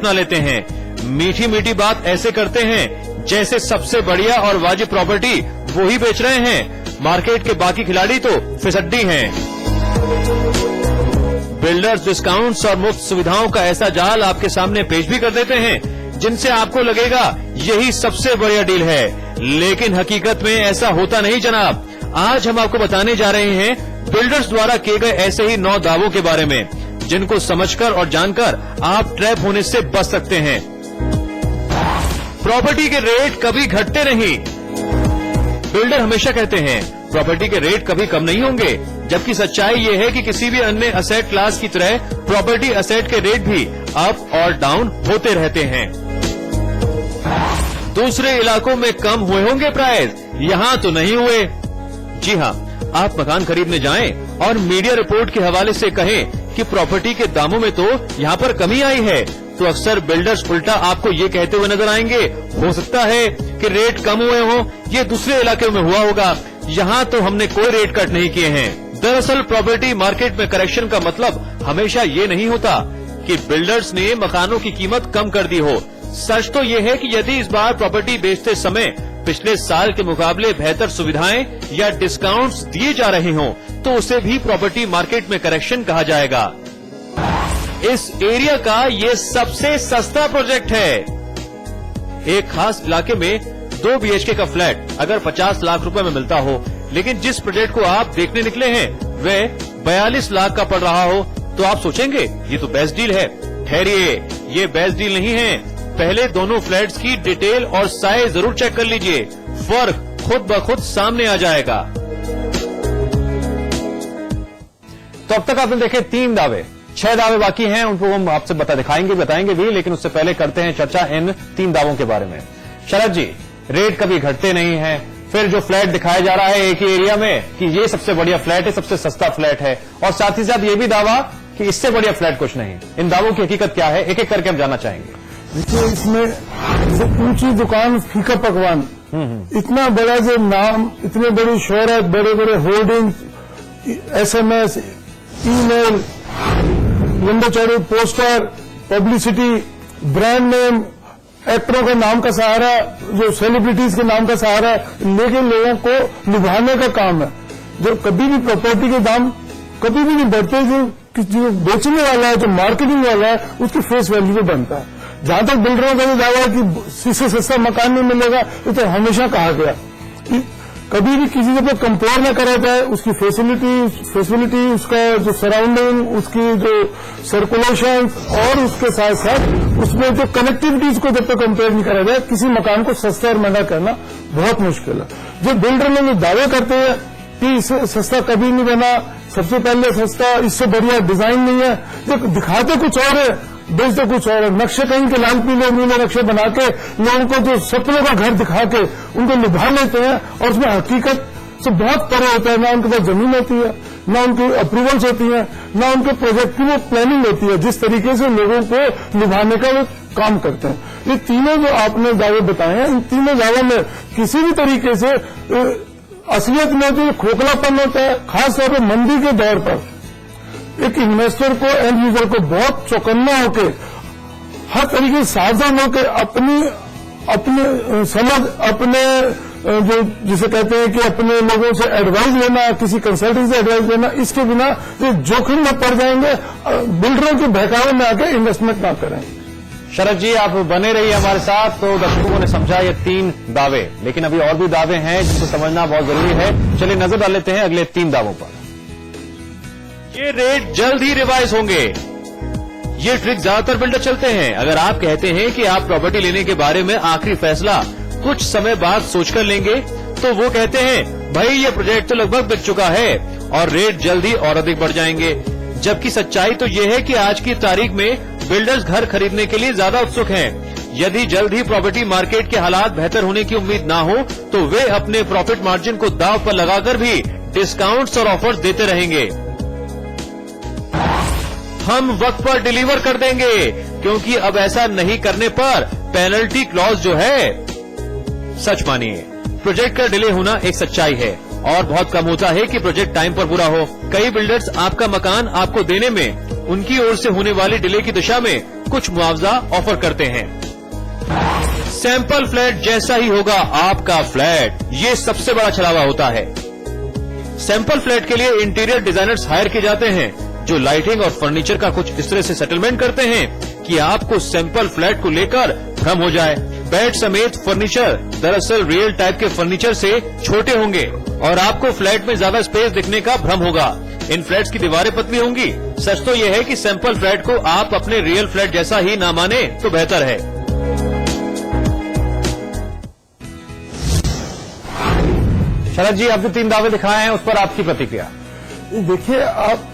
अपना लेते हैं। मीठी मीठी बात ऐसे करते हैं जैसे सबसे बढ़िया और वाजिब प्रॉपर्टी वो ही बेच रहे हैं। मार्केट के बाकी खिलाड़ी तो फिसड्डी हैं। बिल्डर्स डिस्काउंट्स और मुफ्त सुविधाओं का ऐसा जाल आपके सामने पेश भी कर देते हैं जिनसे आपको लगेगा यही सबसे बढ़िया डील है, लेकिन हकीकत में ऐसा होता नहीं जनाब। आज हम आपको बताने जा रहे हैं बिल्डर्स द्वारा किए गए ऐसे ही 9 दावों के बारे में, जिनको समझकर और जानकर आप ट्रैप होने से बच सकते हैं। प्रॉपर्टी के रेट कभी घटते नहीं। बिल्डर हमेशा कहते हैं प्रॉपर्टी के रेट कभी कम नहीं होंगे, जबकि सच्चाई ये है कि किसी भी अन्य असेट क्लास की तरह प्रॉपर्टी असेट के रेट भी अप और डाउन होते रहते हैं। दूसरे इलाकों में कम हुए होंगे प्राइस, यहाँ तो नहीं हुए। जी हाँ, आप मकान खरीदने जाएं और मीडिया रिपोर्ट के हवाले से कहें कि प्रॉपर्टी के दामों में तो यहाँ पर कमी आई है, तो अक्सर बिल्डर्स उल्टा आपको ये कहते हुए नजर आएंगे, हो सकता है कि रेट कम हुए हों, ये दूसरे इलाके में हुआ होगा, यहाँ तो हमने कोई रेट कट नहीं किए हैं। दरअसल प्रॉपर्टी मार्केट में करेक्शन का मतलब हमेशा ये नहीं होता कि बिल्डर्स ने मकानों की कीमत कम कर दी हो। सच तो ये है कि यदि इस बार प्रॉपर्टी बेचते समय पिछले साल के मुकाबले बेहतर सुविधाएं या डिस्काउंट्स दिए जा रहे हों, तो उसे भी प्रॉपर्टी मार्केट में करेक्शन कहा जाएगा। इस एरिया का ये सबसे सस्ता प्रोजेक्ट है। एक खास इलाके में 2 BHK का फ्लैट अगर 50 लाख रुपए में मिलता हो, लेकिन जिस प्रोजेक्ट को आप देखने निकले हैं वह 42 लाख का पड़ रहा हो, तो आप सोचेंगे ये तो बेस्ट डील है। ठहरिए, ये बेस्ट डील नहीं है। पहले दोनों फ्लैट्स की डिटेल और साइज जरूर चेक कर लीजिए, फर्क खुद ब खुद सामने आ जाएगा। तो अब तक आपने देखे 3 दावे, 6 दावे बाकी हैं, उनको हम आपसे बताएंगे भी, लेकिन उससे पहले करते हैं चर्चा इन 3 दावों के बारे में। शरद जी, रेट कभी घटते नहीं है, फिर जो फ्लैट दिखाया जा रहा है एक ही एरिया में कि ये सबसे बढ़िया फ्लैट है, सबसे सस्ता फ्लैट है, और साथ ही साथ ये भी दावा कि इससे बढ़िया फ्लैट कुछ नहीं। इन दावों की हकीकत क्या है, एक एक करके हम जानना चाहेंगे। देखिए, इसमें ऊंची दुकान फीका पकवान, इतना बड़ा जो नाम, इतने बड़ी शोहरत, बड़े बड़े होर्डिंग, SMS, ईमेल, लंबे चौड़े पोस्टर, पब्लिसिटी, ब्रांड नेम, एक्टरों के नाम का सहारा, जो सेलिब्रिटीज के नाम का सहारा, लेकिन लोगों को लुभाने का काम है। जो कभी भी प्रॉपर्टी के दाम कभी भी नहीं बढ़ते, जो बेचने वाला है, जो मार्केटिंग वाला है, उसकी फेस वैल्यू पे बनता है। जहां तक बिल्डरों का ये दावा है कि इससे सस्ता मकान नहीं मिलेगा, ये तो हमेशा कहा गया। कभी भी किसी से कंपेयर न करा जाए, उसकी फैसिलिटी, उसका जो सराउंडिंग, उसकी जो सर्कुलेशन, और उसके साथ साथ उसमें जो कनेक्टिविटीज को जब तक कंपेयर नहीं करा जाए, किसी मकान को सस्ता और महंगा करना बहुत मुश्किल है। जो बिल्डर लोग दावे करते हैं कि इससे सस्ता कभी नहीं बना, सबसे पहले सस्ता, इससे बढ़िया डिजाइन नहीं है, जो दिखाते कुछ और है, बेचते कुछ और है। नक्शे कहीं के लाल पीले नीले नक्शे बना के लोगों को जो सपनों का घर दिखा के उनको लुभा लेते हैं, और उसमें हकीकत से बहुत परे होता है। ना उनके पास जमीन होती है, ना उनकी अप्रूवल्स होती है, ना उनके प्रोजेक्ट की वो प्लानिंग होती है, जिस तरीके से लोगों को लुभाने का वो काम करते हैं। ये तीनों जो आपने दावे बताए हैं, इन तीनों दावों में किसी भी तरीके से असलियत में जो खोखलापन होता है, खासतौर पर मंदी के दौर पर एक इन्वेस्टर को, एंड यूजर को बहुत चौकन्ना होकर, हर तरीके से सावधान होकर अपने समझ, अपने जो जिसे कहते हैं कि अपने लोगों से एडवाइस लेना, किसी कंसल्टेंट से एडवाइस लेना, इसके बिना जो जोखिम में पड़ जाएंगे, बिल्डरों के बहकावे में आकर इन्वेस्टमेंट ना करें। शरद जी, आप बने रहिए हमारे साथ। तो दर्शकों ने समझा ये 3 दावे, लेकिन अभी और भी दावे हैं जिसे समझना बहुत जरूरी है। चलिए नजर डाल लेते हैं अगले 3 दावों पर। ये रेट जल्द ही रिवाइज होंगे। ये ट्रिक ज्यादातर बिल्डर चलते हैं। अगर आप कहते हैं कि आप प्रॉपर्टी लेने के बारे में आखिरी फैसला कुछ समय बाद सोचकर लेंगे, तो वो कहते हैं भाई ये प्रोजेक्ट तो लगभग बिक चुका है और रेट जल्दी और अधिक बढ़ जाएंगे। जबकि सच्चाई तो ये है कि आज की तारीख में बिल्डर्स घर खरीदने के लिए ज्यादा उत्सुक हैं। यदि जल्द ही प्रॉपर्टी मार्केट के हालात बेहतर होने की उम्मीद ना हो, तो वे अपने प्रॉफिट मार्जिन को दांव पर लगाकर भी डिस्काउंट्स और ऑफर्स देते रहेंगे। हम वक्त पर डिलीवर कर देंगे, क्योंकि अब ऐसा नहीं करने पर पेनल्टी क्लॉज जो है, सच मानिए प्रोजेक्ट का डिले होना एक सच्चाई है और बहुत कम होता है कि प्रोजेक्ट टाइम पर पूरा हो। कई बिल्डर्स आपका मकान आपको देने में उनकी ओर से होने वाली डिले की दिशा में कुछ मुआवजा ऑफर करते हैं। सैंपल फ्लैट जैसा ही होगा आपका फ्लैट, ये सबसे बड़ा छलावा होता है। सैंपल फ्लैट के लिए इंटीरियर डिजाइनर्स हायर किए जाते हैं जो लाइटिंग और फर्नीचर का कुछ इस तरह से सेटलमेंट करते हैं कि आपको सैंपल फ्लैट को लेकर भ्रम हो जाए। बेड समेत फर्नीचर दरअसल रियल टाइप के फर्नीचर से छोटे होंगे और आपको फ्लैट में ज्यादा स्पेस दिखने का भ्रम होगा। इन फ्लैट्स की दीवारें पतली होंगी। सच तो यह है कि सैंपल फ्लैट को आप अपने रियल फ्लैट जैसा ही ना माने तो बेहतर है। शरद जी, आपने 3 दावे दिखाए हैं, उस पर आपकी प्रतिक्रिया? देखिए, आप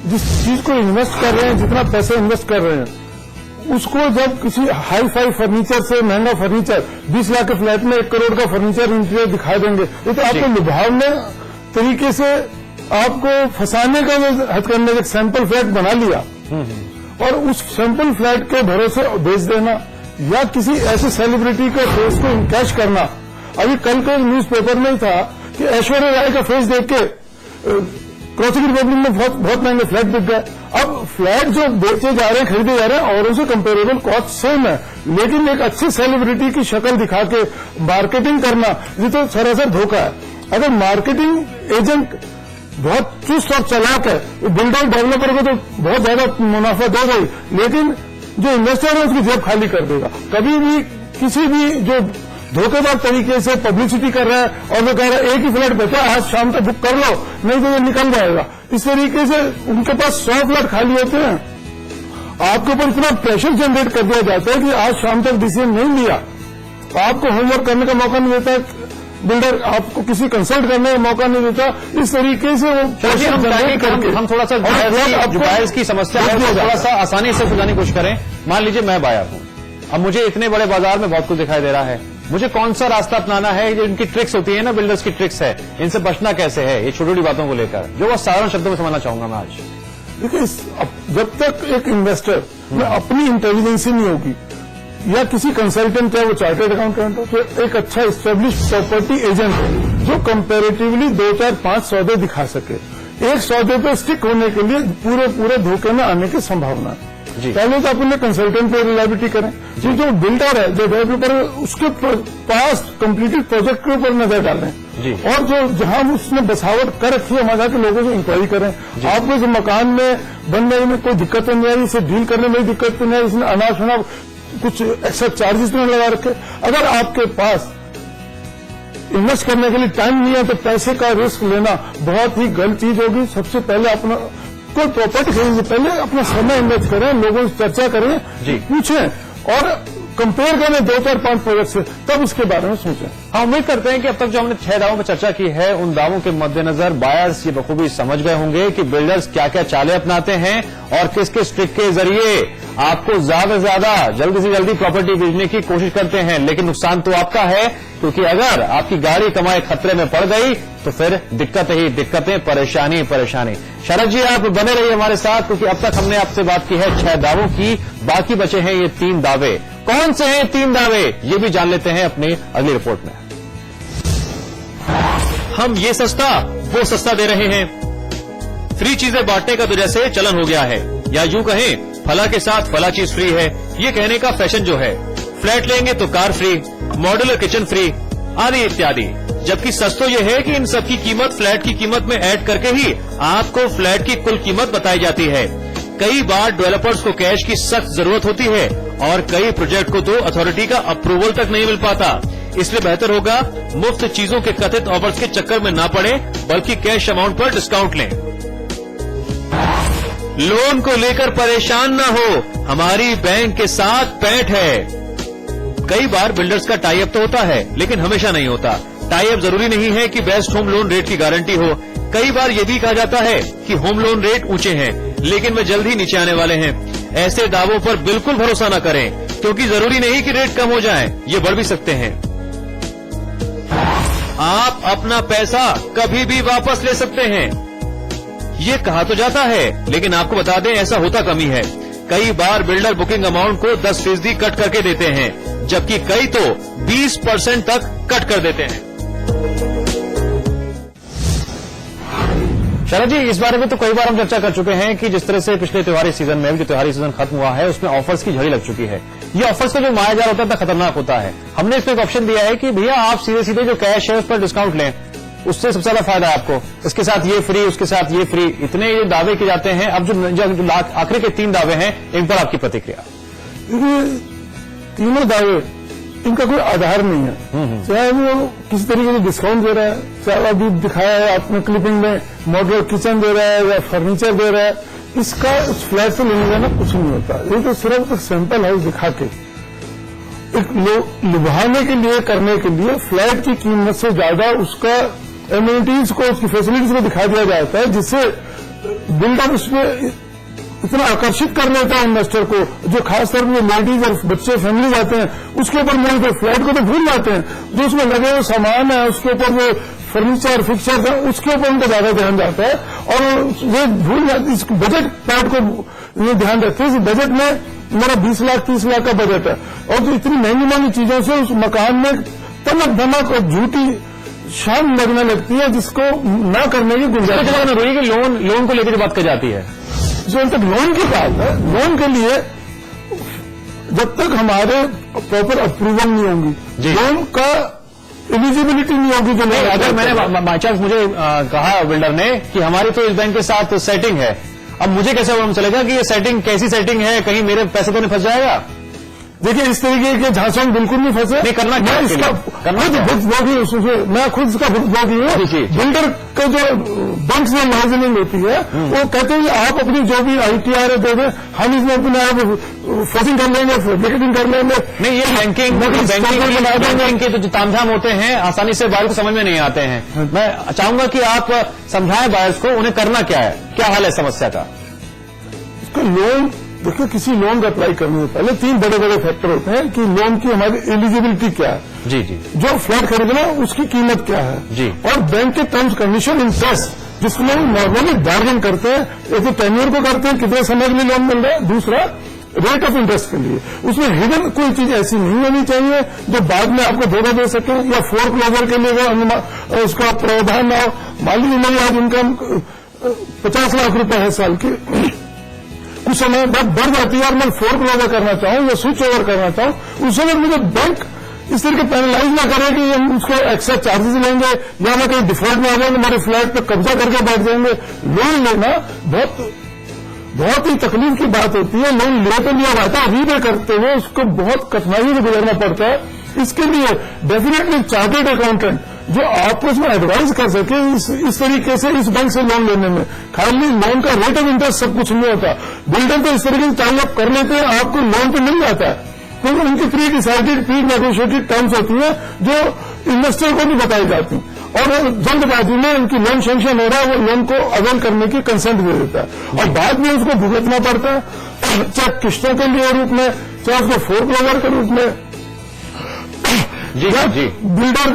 जिस चीज को इन्वेस्ट कर रहे हैं, जितना पैसे इन्वेस्ट कर रहे हैं, उसको जब किसी हाई फाई फर्नीचर से महंगा फर्नीचर 20 लाख के फ्लैट में 1 करोड़ का फर्नीचर इंटीरियर दिखा देंगे, ये तो आपको लुभावने तरीके से आपको फंसाने का हथकंडे एक सैंपल फ्लैट बना लिया और उस सैंपल फ्लैट के भरोसे बेच देना या किसी ऐसे सेलिब्रिटी के फेस को कैश करना। अभी कल के न्यूज़पेपर में ही था कि ऐश्वर्या राय का फेस देख के क्रॉसिंग रिपब्लिक में बहुत महंगे फ्लैट बिक गए। अब फ्लैट जो बेचे जा रहे हैं, खरीदे जा रहे हैं और उनसे कंपेरेबल कॉस्ट सेम है, लेकिन एक अच्छी सेलिब्रिटी की शक्ल दिखा के मार्केटिंग करना, ये तो सरासर धोखा है। अगर मार्केटिंग एजेंट बहुत चुस्त और चालाक है, बिल्डर डेवलपर को तो बहुत ज्यादा मुनाफा देगा ही, लेकिन जो इन्वेस्टर है उसकी जेब खाली कर देगा। कभी भी किसी भी जो धोखेबाज तरीके से पब्लिसिटी कर रहा है और वो कह रहा है एक ही फ्लैट बेचा, आज शाम तक बुक कर लो, नहीं तो ये निकल जाएगा। इस तरीके से उनके पास 100 फ्लैट खाली होते हैं। आपके ऊपर इतना प्रेशर जनरेट कर दिया जाता है कि आज शाम तक डिसीजन नहीं लिया तो आपको होमवर्क करने का मौका नहीं देता बिल्डर, आपको किसी कंसल्ट करने का मौका नहीं देता। इस तरीके से वो हम थोड़ा सा बायर्स की समस्या है थोड़ा सा आसानी से सुलझाने की कोशिश करें। मान लीजिए मैं बायर हूं, अब मुझे इतने बड़े बाजार में बहुत कुछ दिखाई दे रहा है, मुझे कौन सा रास्ता अपनाना है? जो इनकी ट्रिक्स होती है ना, बिल्डर्स की ट्रिक्स है, इनसे बचना कैसे है, ये छोटी छोटी बातों को लेकर जो वो साधारण शब्दों में समझना चाहूंगा मैं आज। देखिए, जब तक एक इन्वेस्टर में अपनी इंटेलिजेंस ही नहीं होगी या किसी कंसल्टेंट है, वो चार्टर्ड अकाउंटेंट हो, तो एक अच्छा एस्टेब्लिश प्रॉपर्टी एजेंट हो जो कंपैरेटिवली 2, 4, 5 सौदे दिखा सके। एक सौदे पे स्टिक होने के लिए पूरे धोखे में आने की संभावना है। पहले तो अपने कंसल्टेंट पे रिलायबिलिटी करें, जो बिल्डर है, जो डेवलपर है, उसके पास कंप्लीटेड प्रोजेक्ट के ऊपर नजर डालें और जो जहां उसने बसावट कर रखी है वहां जाकर लोगों से इंक्वायरी करें। आपको इस मकान में बनने में कोई दिक्कत तो नहीं आई, इसे डील करने में दिक्कत तो नहीं आई, इसने अनाज शनाज कुछ एक्स्ट्रा चार्जेस तो नहीं लगा रखे। अगर आपके पास इन्वेस्ट करने के लिए टाइम नहीं है तो पैसे का रिस्क लेना बहुत ही गलत चीज होगी। सबसे पहले अपना कोई प्रॉपर्टी खरीदने से पहले अपना समय इन्वेस्ट करें, लोगों से चर्चा करें, पूछें और कंपेयर करें 2, 4, 5 प्रोजेक्ट से, तब इसके बारे में सोचें। हम उम्मीद करते हैं कि अब तक जो हमने 6 दावों पर चर्चा की है, उन दावों के मद्देनजर बायर्स ये बखूबी समझ गए होंगे कि बिल्डर्स क्या क्या चालें अपनाते हैं और किस किस ट्रिक के जरिए आपको ज्यादा से ज्यादा जल्दी से जल्दी प्रॉपर्टी बेचने की कोशिश करते हैं। लेकिन नुकसान तो आपका है, क्योंकि अगर आपकी गाड़ी कमाई खतरे में पड़ गई तो फिर दिक्कतें ही दिक्कतें, परेशानी परेशानी। शरद जी, आप बने रहिए हमारे साथ, क्योंकि अब तक हमने आपसे बात की है 6 दावों की, बाकी बचे हैं ये 3 दावे। कौन से हैं 3 दावे, ये भी जान लेते हैं अपनी अगली रिपोर्ट में। हम ये सस्ता वो सस्ता दे रहे हैं। फ्री चीजें बांटने का तो जैसे चलन हो गया है, या यूं कहें फला के साथ फला चीज फ्री है, ये कहने का फैशन जो है। फ्लैट लेंगे तो car free, modular kitchen free आदि इत्यादि। जबकि सच तो यह है कि इन सब की कीमत फ्लैट की कीमत में ऐड करके ही आपको फ्लैट की कुल कीमत बताई जाती है। कई बार डेवलपर्स को कैश की सख्त जरूरत होती है और कई प्रोजेक्ट को तो अथॉरिटी का अप्रूवल तक नहीं मिल पाता। इसलिए बेहतर होगा मुफ्त चीजों के कथित ऑफर्स के चक्कर में ना पड़े, बल्कि कैश अमाउंट पर डिस्काउंट लें। लोन को लेकर परेशान ना हो, हमारी बैंक के साथ पैठ है। कई बार बिल्डर्स का टाई अप तो होता है, लेकिन हमेशा नहीं होता। टाई अप जरूरी नहीं है कि बेस्ट होम लोन रेट की गारंटी हो। कई बार ये भी कहा जाता है कि होम लोन रेट ऊंचे हैं, लेकिन वे जल्द ही नीचे आने वाले हैं। ऐसे दावों पर बिल्कुल भरोसा न करें, क्योंकि जरूरी नहीं कि रेट कम हो जाए, ये बढ़ भी सकते हैं। आप अपना पैसा कभी भी वापस ले सकते हैं, ये कहा तो जाता है, लेकिन आपको बता दें ऐसा होता कम ही है। कई बार बिल्डर बुकिंग अमाउंट को 10% कट करके देते हैं, जबकि कई तो 20% तक कट कर देते हैं। शरद जी, इस बारे में तो कई बार हम चर्चा कर चुके हैं कि जिस तरह से पिछले त्योहारी सीजन में जो त्योहारी सीजन खत्म हुआ है उसमें ऑफर्स की झड़ी लग चुकी है। ये ऑफर्स का जो मायाजाल होता है खतरनाक होता है। हमने इसमें एक ऑप्शन दिया है कि भैया आप सीधे सीधे जो कैश है उस पर डिस्काउंट लें, उससे सबसे ज्यादा फायदा है आपको। इसके साथ ये फ्री, उसके साथ ये फ्री, इतने ये दावे किए जाते हैं। अब जो आखिरी के 3 दावे हैं, इन पर आपकी प्रतिक्रिया? तीनों दावे इनका कोई आधार नहीं है। चाहे वो किसी तरीके से डिस्काउंट दे रहा है, चाहे अभी दिखाया है आपने क्लिपिंग में मॉडल किचन दे रहा है या फर्नीचर दे रहा है, इसका उस फ्लैट से लेने का ना कुछ नहीं होता। ये तो सिर्फ एक सैंपल हाउस दिखा के एक लुभाने के लिए, करने के लिए फ्लैट की कीमत से ज्यादा उसका एमिनिटीज को, उसकी फैसिलिटीज को दिखा दिया जाता है, जिससे बिल्डर उसमें इतना आकर्षित कर लेता है इन्वेस्टर को, जो खासतौर पर लेडीज और बच्चे फैमिली जाते हैं उसके ऊपर मिल के फ्लैट को तो भूल जाते हैं। जो उसमें लगे हुए सामान है, उसके ऊपर वो फर्नीचर फिक्सर है, उसके ऊपर उनका ज्यादा ध्यान जाता है और वे भूल जाते। इस बजट पार्ट को ये ध्यान रखते हैं। इस बजट में मेरा 20 लाख 30 लाख का बजट है और जो इतनी महंगी महंगी चीजों से उस मकान में तमक धमक और झूठी शान लगने लगती है, जिसको न करने की गुंजाइश है कि लोन को लेकर जो बात की जाती है, जो तक लोन की बात है, लोन के लिए जब तक हमारे प्रॉपर अप्रूवल नहीं होंगी, लोन का एलिजिबिलिटी नहीं होगी। जो नहीं, अगर मैंने बाई चांस मुझे कहा बिल्डर ने कि हमारी तो इस बैंक के साथ सेटिंग है, अब मुझे कैसे मालूम चलेगा कि ये सेटिंग कैसी सेटिंग है, कहीं मेरे पैसे तो नहीं फंस जाएगा? देखिए, इस तरीके के झांसों में बिल्कुल नहीं फंसे। नहीं, करना क्या इसका करना तो भुगतान मैं खुद इसका भुगतान हूँ। बिल्डर का जो बैंक से मार्जिनिंग होती है, वो कहते हैं कि आप अपनी जो भी ITR दे दें, हम इसमें अपने आप फॉसिंग कर लेंगे, फैब्रिकेटिंग कर लेंगे। नहीं, ये बैंकिंग के जो तामझाम होते हैं आसानी से बाहर को समझ में नहीं आते हैं। मैं चाहूंगा कि आप समझाएं बायर्स को, उन्हें करना क्या है, क्या हाल है समस्या का? इसका लोन देखिए, किसी लोन का अप्लाई करने से पहले 3 बड़े बड़े फैक्टर होते हैं कि लोन की हमारी एलिजिबिलिटी क्या है, जी जी, जो फ्लैट खरीदना उसकी कीमत क्या है जी, और बैंक के टर्म्स कंडीशन इंटरेस्ट जिसमें नॉर्मली बार्गेन करते हैं। एक तो टेन्योर को करते हैं, कितने समय के लिए लोन मिल रहा है, दूसरा रेट ऑफ इंटरेस्ट के लिए। उसमें हिडन कोई चीज ऐसी नहीं होनी चाहिए जो बाद में आपको धोखा दे सके, या फोरक्लोजर के लिए उसका प्रावधान ना हो। मान लीजिए मेरी आज इनकम 50 लाख रुपए है साल की, कुछ समय बाद बढ़ जाती है और मैं फोरक्लोजर करना चाहूं या स्विच ओवर करना चाहूं, उस समय मुझे बैंक इस तरह के पेनलाइज ना करे कि हम उसको एक्स्ट्रा चार्जेस लेंगे या मैं कहीं डिफॉल्ट में आ जाएंगे, हमारे फ्लैट पे कब्जा करके बैठ जाएंगे। लोन लेना बहुत ही तकलीफ की बात होती है। लोन ले तो लिया जाता है, रीपे करते हुए उसको बहुत कठिनाई से गुजरना पड़ता है। इसके लिए डेफिनेटली चार्टर्ड अकाउंटेंट जो आपको इसमें एडवाइस कर सके इस तरीके से इस बैंक से लोन लेने में। खाली लोन का रेट ऑफ इंटरेस्ट सब कुछ नहीं होता। बिल्डर तो इस तरीके से टाई अप कर लेते हैं, आपको लोन तो मिल जाता है, क्योंकि उनकी pre decided pre negotiated terms होती है जो इन्वेस्टर को भी बताई जाती और जल्दबाजी में उनकी लोन सैंक्शन हो रहा है, वो लोन को अवेल करने की कंसेंट दे देता है और बाद में उसको भुगतना पड़ता है, चाहे किस्तों के लिए रूप में, चाहे उसको फोरक्लोजर के रूप में। जी बिल्डर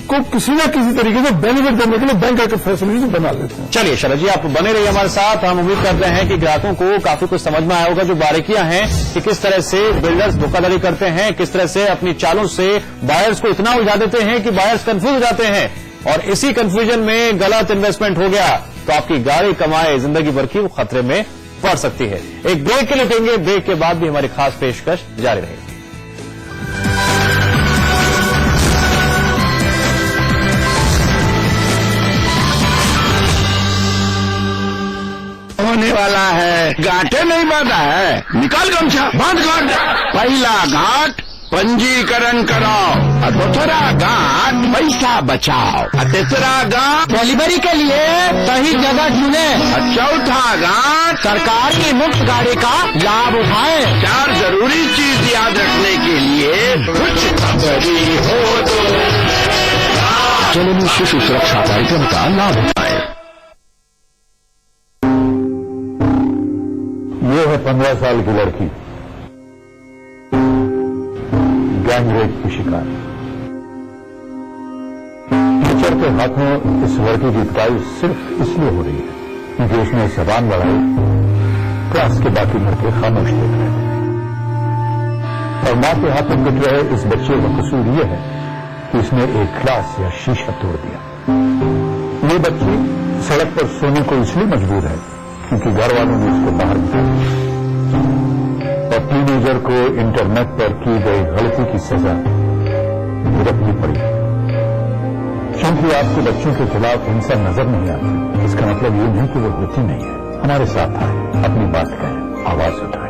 को किसी न किसी तरीके से बेनिफिट देने के लिए बैंक आकर फैसिलिटीज बना लेते हैं। चलिए शरद जी, आप बने रहिए हमारे साथ। हम उम्मीद करते हैं कि ग्राहकों को काफी कुछ समझ में आया होगा, जो बारीकियां हैं कि किस तरह से बिल्डर्स धोखाधड़ी करते हैं, किस तरह से अपनी चालों से बायर्स को इतना उलझा देते हैं कि बायर्स कंफ्यूज हो जाते हैं और इसी कंफ्यूजन में गलत इन्वेस्टमेंट हो गया तो आपकी गाड़ी कमाए जिंदगी भर की वो खतरे में पड़ सकती है। एक ब्रेक के लिए लेंगे, ब्रेक के बाद भी हमारी खास पेशकश जारी रहेगी। होने वाला है, घाटे नहीं बांधा है, निकाल गमछा बांध घाट। पहला घाट पंजीकरण कराओ, और दूसरा घाट पैसा बचाओ, और तीसरा घाट डिलीवरी के लिए सही जगह चुने, और चौथा घाट सरकार की मुफ्त गाड़ी का लाभ उठाए। 4 जरूरी चीज याद रखने के लिए कुछ खबरी हो तो जननी शिशु सुरक्षा कार्यक्रम का लाभ उठाए। ये है 15 साल की लड़की, गैंग रेप की शिकार। टीचर के हाथों इस लड़की की पिटाई सिर्फ इसलिए हो रही है क्योंकि उसने जबान बढ़ाई, क्लास के बाकी लड़के खामोश देख रहे थे। और मां के हाथों पिट रहे इस बच्चे का कसूर यह है कि इसने एक ग्लास या शीशा तोड़ दिया। ये बच्ची सड़क पर सोने को इसलिए मजबूर है क्योंकि घर वालों ने उसको बाहर निकाला और टीनेजर को इंटरनेट पर की गई गलती की सजा भुगतनी पड़ी। क्योंकि आपके बच्चों के खिलाफ हिंसा नजर नहीं आती, इसका मतलब ये नहीं कि वो होती नहीं है। हमारे साथ आए, अपनी बात कहें, आवाज उठाएं।